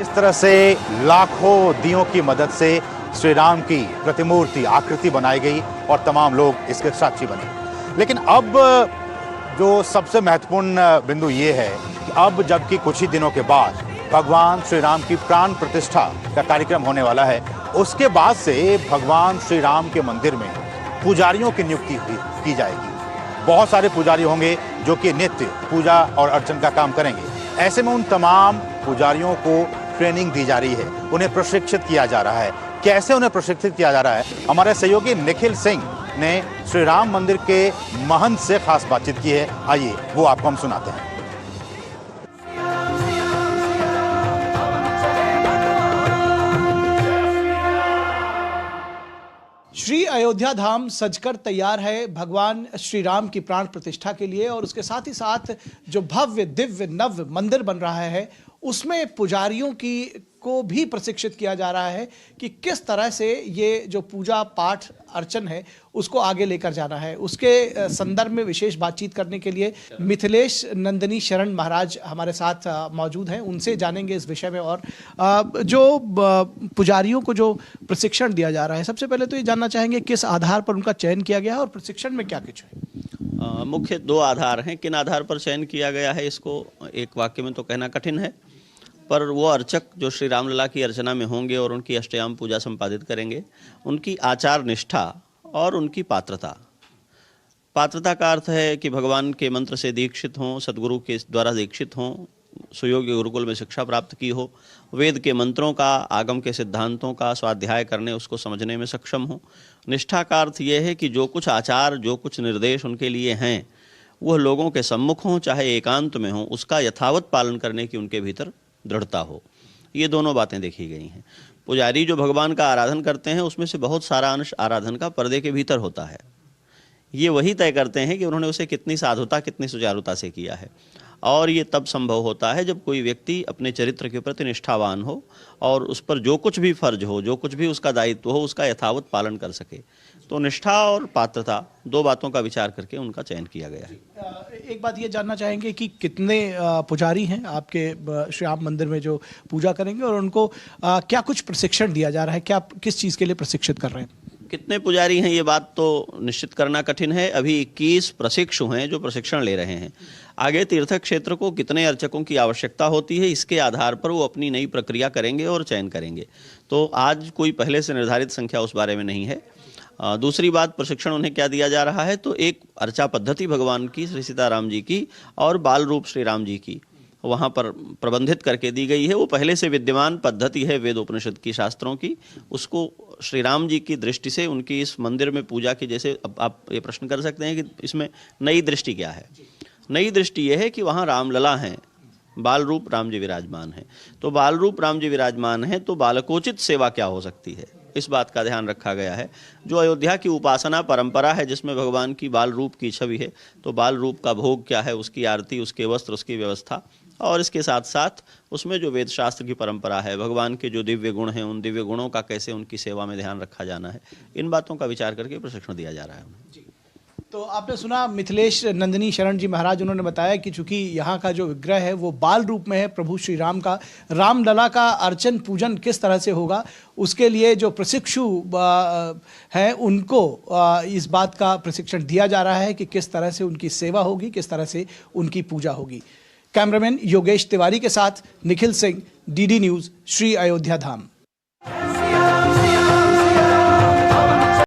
इस तरह से लाखों दियों की मदद से श्री राम की प्रतिमूर्ति आकृति बनाई गई और तमाम लोग इसके साक्षी बने। लेकिन अब जो सबसे महत्वपूर्ण बिंदु ये है कि अब जबकि कुछ ही दिनों के बाद भगवान श्री राम की प्राण प्रतिष्ठा का कार्यक्रम होने वाला है, उसके बाद से भगवान श्री राम के मंदिर में पुजारियों की नियुक्ति की जाएगी। बहुत सारे पुजारी होंगे जो कि नित्य पूजा और अर्चन का काम करेंगे। ऐसे में उन तमाम पुजारियों को ट्रेनिंग दी जा रही है, उन्हें प्रशिक्षित किया जा रहा है। कैसे उन्हें प्रशिक्षित किया जा रहा है, हमारे सहयोगी निखिल सिंह ने श्री राम मंदिर के महंत से खास बातचीत की है। आइए वो आपको हम सुनाते हैं। श्री अयोध्या धाम सजकर तैयार है भगवान श्री राम की प्राण प्रतिष्ठा के लिए, और उसके साथ ही साथ जो भव्य दिव्य नव मंदिर बन रहा है उसमें पुजारियों को भी प्रशिक्षित किया जा रहा है कि किस तरह से ये जो पूजा पाठ अर्चन है उसको आगे लेकर जाना है। उसके संदर्भ में विशेष बातचीत करने के लिए मिथिलेश नंदिनी शरण महाराज हमारे साथ मौजूद हैं। उनसे जानेंगे इस विषय में। और जो पुजारियों को जो प्रशिक्षण दिया जा रहा है, सबसे पहले तो ये जानना चाहेंगे किस आधार पर उनका चयन किया गया है और प्रशिक्षण में क्या कुछ है। मुख्य दो आधार हैं। किन आधार पर चयन किया गया है इसको एक वाक्य में तो कहना कठिन है, पर वो अर्चक जो श्री रामलला की अर्चना में होंगे और उनकी अष्टयाम पूजा संपादित करेंगे, उनकी आचार निष्ठा और उनकी पात्रता। पात्रता का अर्थ है कि भगवान के मंत्र से दीक्षित हों, सदगुरु के द्वारा दीक्षित हों, सुयोग्य गुरुकुल में शिक्षा प्राप्त की हो, वेद के मंत्रों का, आगम के सिद्धांतों का स्वाध्याय करने, उसको समझने में सक्षम हो। निष्ठा का अर्थ यह है कि जो कुछ आचार, जो कुछ निर्देश उनके लिए हैं, वह लोगों के सम्मुख हों चाहे एकांत में हों, उसका यथावत पालन करने की उनके भीतर दृढ़ता हो। ये दोनों बातें देखी गई हैं। पुजारी जो भगवान का आराधन करते हैं उसमें से बहुत सारा अंश आराधन का पर्दे के भीतर होता है। ये वही तय करते हैं कि उन्होंने उसे कितनी साधुता, कितनी सुचारुता से किया है। और ये तब संभव होता है जब कोई व्यक्ति अपने चरित्र के प्रति निष्ठावान हो और उस पर जो कुछ भी फर्ज हो, जो कुछ भी उसका दायित्व हो, उसका यथावत पालन कर सके। तो निष्ठा और पात्रता, दो बातों का विचार करके उनका चयन किया गया है। एक बात ये जानना चाहेंगे कि कितने पुजारी हैं आपके श्री राम मंदिर में जो पूजा करेंगे, और उनको क्या कुछ प्रशिक्षण दिया जा रहा है, क्या किस चीज़ के लिए प्रशिक्षित कर रहे हैं? कितने पुजारी हैं ये बात तो निश्चित करना कठिन है। अभी 21 प्रशिक्षु हैं जो प्रशिक्षण ले रहे हैं। आगे तीर्थ क्षेत्र को कितने अर्चकों की आवश्यकता होती है, इसके आधार पर वो अपनी नई प्रक्रिया करेंगे और चयन करेंगे। तो आज कोई पहले से निर्धारित संख्या उस बारे में नहीं है। दूसरी बात, प्रशिक्षण उन्हें क्या दिया जा रहा है, तो एक अर्चा पद्धति भगवान की, श्री सीताराम जी की और बाल रूप श्री राम जी की वहाँ पर प्रबंधित करके दी गई है। वो पहले से विद्यमान पद्धति है वेद उपनिषद की, शास्त्रों की। उसको श्री राम जी की दृष्टि से उनकी इस मंदिर में पूजा की, जैसे अब आप ये प्रश्न कर सकते हैं कि इसमें नई दृष्टि क्या है। नई दृष्टि ये है कि वहाँ रामलला हैं, बाल रूप राम जी विराजमान हैं। तो बाल रूप राम जी विराजमान हैं तो बालकोचित सेवा क्या हो सकती है, इस बात का ध्यान रखा गया है। जो अयोध्या की उपासना परंपरा है जिसमें भगवान की बाल रूप की छवि है, तो बाल रूप का भोग क्या है, उसकी आरती, उसके वस्त्र, उसकी व्यवस्था, और इसके साथ साथ उसमें जो वेद शास्त्र की परंपरा है, भगवान के जो दिव्य गुण हैं, उन दिव्य गुणों का कैसे उनकी सेवा में ध्यान रखा जाना है, इन बातों का विचार करके प्रशिक्षण दिया जा रहा है उन्हें। तो आपने सुना मिथिलेश नंदिनी शरण जी महाराज, उन्होंने बताया कि चूंकि यहाँ का जो विग्रह है वो बाल रूप में है प्रभु श्री राम का, रामलला का अर्चन पूजन किस तरह से होगा, उसके लिए जो प्रशिक्षु हैं उनको इस बात का प्रशिक्षण दिया जा रहा है कि किस तरह से उनकी सेवा होगी, किस तरह से उनकी पूजा होगी। कैमरामैन योगेश तिवारी के साथ निखिल सिंह, डीडी न्यूज़, श्री अयोध्या धाम।